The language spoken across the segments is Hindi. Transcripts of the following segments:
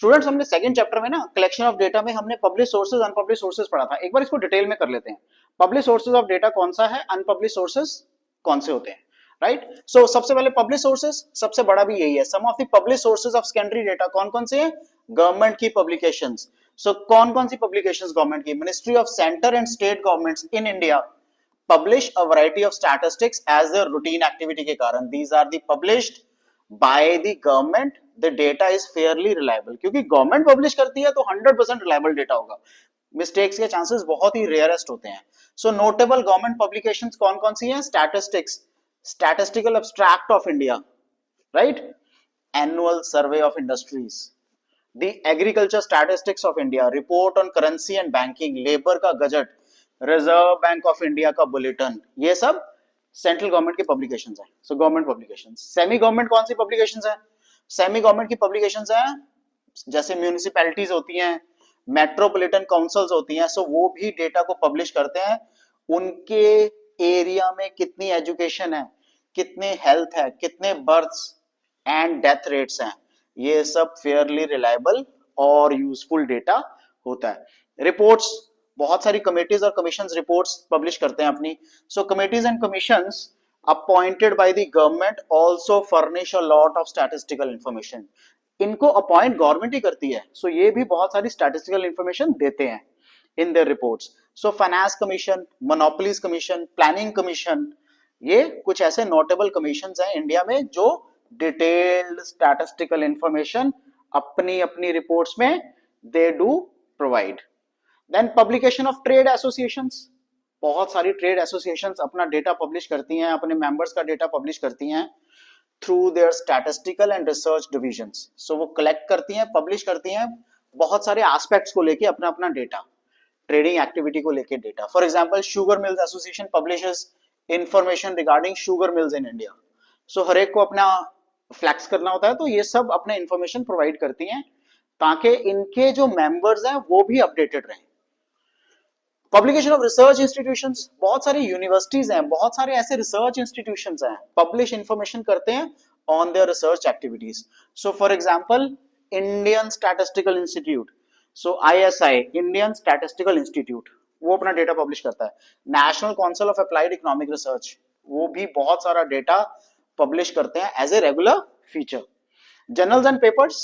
स्टूडेंट्स हमने सेकंड चैप्टर में ना कलेक्शन ऑफ डेटा में हमने पब्लिश सोर्सेज अनपब्लिश सोर्सेज पढ़ा था, एक बार इसको डिटेल में कर लेते हैं। पब्लिश सोर्सेज ऑफ डेटा कौन सा है, अनपब्लिश सोर्सेज कौन से होते हैं, राइट। सो सबसे पहले पब्लिश सोर्सेज, सबसे बड़ा भी यही है। Some of the publish sources of secondary data कौन कौन से हैं, गवर्नमेंट की पब्लिकेशंस। सो कौन कौन सी पब्लिकेशंस गवर्नमेंट की, ministry of centre and state governments in India publish a variety of statistics as their routine activity के कारण। These are the published by the government. The data is fairly reliable, क्योंकि गवर्नमेंट पब्लिश करती है तो 100% रिलायबल डेटा होगा, मिस्टेक्स के चांसेस बहुत ही रेयरेस्ट होते हैं। सो नोटेबल गवर्नमेंट पब्लिकेशंस कौन कौन सी हैं, statistics, statistical abstract of India, right, annual survey of industries, the agriculture statistics of India, report on currency and banking, labour का gazette, Reserve Bank of India का बुलेटिन, ये सब सेंट्रल गवर्नमेंट की पब्लिकेशंस है। So government publications. Semi government कौन सी पब्लिकेशंस है, सेमी गवर्नमेंट की पब्लिकेशंस है जैसे म्यूनिसिपैलिटीज होती हैं, मेट्रोपॉलिटन काउंसिल्स होती हैं। सो वो भी डेटा को पब्लिश करते हैं, उनके एरिया में कितनी एजुकेशन है, कितने हेल्थ है, कितने बर्थ्स एंड डेथ रेट्स हैं, ये सब फेयरली रिलायबल और यूजफुल डेटा होता है। रिपोर्ट्स, बहुत सारी कमिटीज और कमीशंस रिपोर्ट्स पब्लिश करते हैं अपनी। So committees and commissions appointed by the government also furnish a lot of statistical information. इनको अपॉइंट गवर्नमेंट ही करती है, सो ये भी बहुत सारी स्टैटिस्टिकल इंफॉर्मेशन देते हैं in their reports. So finance commission, monopolies commission, planning commission, ये कुछ ऐसे नोटेबल कमीशंस हैं इंडिया में जो डिटेल्ड स्टैटिस्टिकल इंफॉर्मेशन अपनी अपनी रिपोर्ट्स में they do provide. Then publication of trade associations, बहुत सारी ट्रेड एसोसिएशंस अपना डेटा पब्लिश करती हैं, अपने मेंबर्स का डेटा पब्लिश करती हैं through their statistical and research divisions. So वो कलेक्ट करती हैं, पब्लिश करती हैं बहुत सारे एस्पेक्ट्स को लेके अपना अपना डेटा, ट्रेडिंग एक्टिविटी को लेके data. For example sugar mills association publishes information regarding sugar mills in India. So हर एक को अपना फ्लैक्स करना होता है, तो ये सब अपने इंफॉर्मेशन प्रोवाइड करती हैं ताकि इनके जो मेंबर्स हैं वो भी अपडेटेड रहें। पब्लिकेशन ऑफ रिसर्च इंस्टीट्यूशंस, बहुत सारी यूनिवर्सिटीज हैं, बहुत सारे ऐसे रिसर्च इंस्टीट्यूशंस हैं, पब्लिश इंफॉर्मेशन करते हैं on their research activities. So for example Indian Statistical Institute, so ISI, Indian Statistical Institute, वो अपना डेटा पब्लिश करता है। National Council of Applied Economic Research, वो भी बहुत सारा डेटा पब्लिश करते हैं as a regular feature. Journals and papers,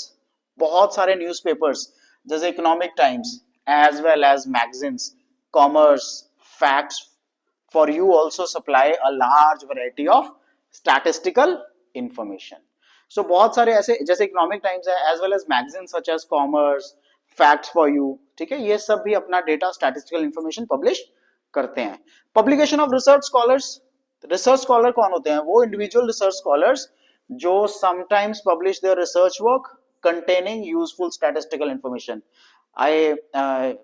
बहुत सारे न्यूज़पेपर्स जैसे Economic Times as well as magazines, commerce, Facts for You also supply a large variety of statistical information. So बहुत सारे ऐसे जैसे इकोनॉमिक टाइम्स है as well as magazines such as Commerce, Facts for You, ठीक है, ये सब भी अपना डेटा स्टैटिस्टिकल इंफॉर्मेशन पब्लिश करते हैं। Publication of research scholars, research scholar कौन होते हैं, वो इंडिविजुअल रिसर्च स्कॉलर्स जो sometimes publish their research work containing useful statistical information. I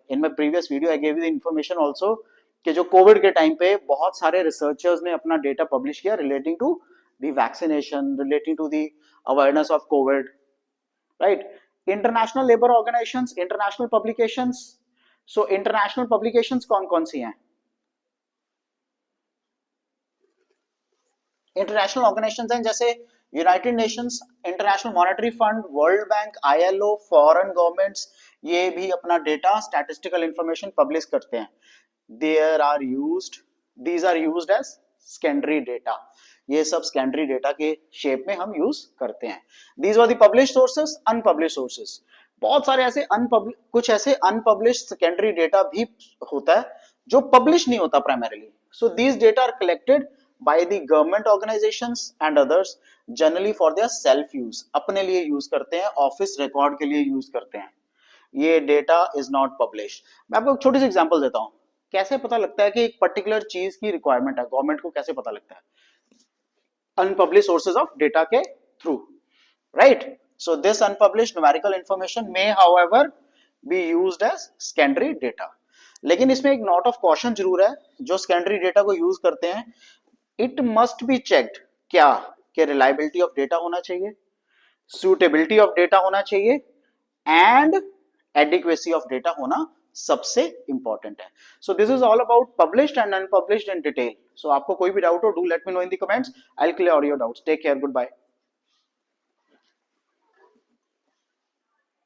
in my previous video I gave you the information also कि जो कोविड के टाइम पे बहुत सारे रिसर्चर्स ने अपना डेटा पब्लिश किया relating to the vaccination, relating to the awareness of COVID, right. International labour organisations, international publications, so international publications कौन कौन सी हैं, इंटरनेशनल ऑर्गेनाइजेशंस हैं जैसे United Nations, International Monetary Fund, World Bank, ILO, foreign governments, ये भी अपना डेटा स्टैटिस्टिकल इंफॉर्मेशन पब्लिश करते हैं। There are used, these are used as secondary data, ये सब सेकेंडरी डेटा के शेप में हम यूज करते हैं। These are the publish sources, unpublish sources, बहुत सारे ऐसे कुछ ऐसे अनपब्लिश सेकेंडरी डेटा भी होता है जो पब्लिश नहीं होता primarily. So these data are collected by the government organizations and others generally for their self use, अपने लिए यूज करते हैं, ऑफिस रिकॉर्ड के लिए यूज करते हैं। ये डेटा इज नॉट पब्लिश्ड। मैं आपको एक छोटी सी एग्जांपल देता हूं, कैसे पता लगता है कि एक पर्टिकुलर चीज की रिक्वायरमेंट है, गवर्नमेंट को कैसे पता लगता है, अनपब्लिश्ड सोर्सेज ऑफ डेटा के through, right. So this unpublished numerical information may however be used as secondary data. लेकिन इसमें एक नोट ऑफ कॉशन जरूर है, जो सेकेंडरी डेटा को यूज करते हैं इट मस्ट बी चेक्ड, क्या कि रिलायबिलिटी ऑफ डेटा होना चाहिए, सूटेबिलिटी ऑफ डेटा होना चाहिए एंड एडिक्वेसी ऑफ डेटा होना सबसे इंपॉर्टेंट है। So this is all about published and unpublished in detail. So आपको कोई भी डाउट हो, do let me know in the comments, I will clear all your doubts. Take care, good bye.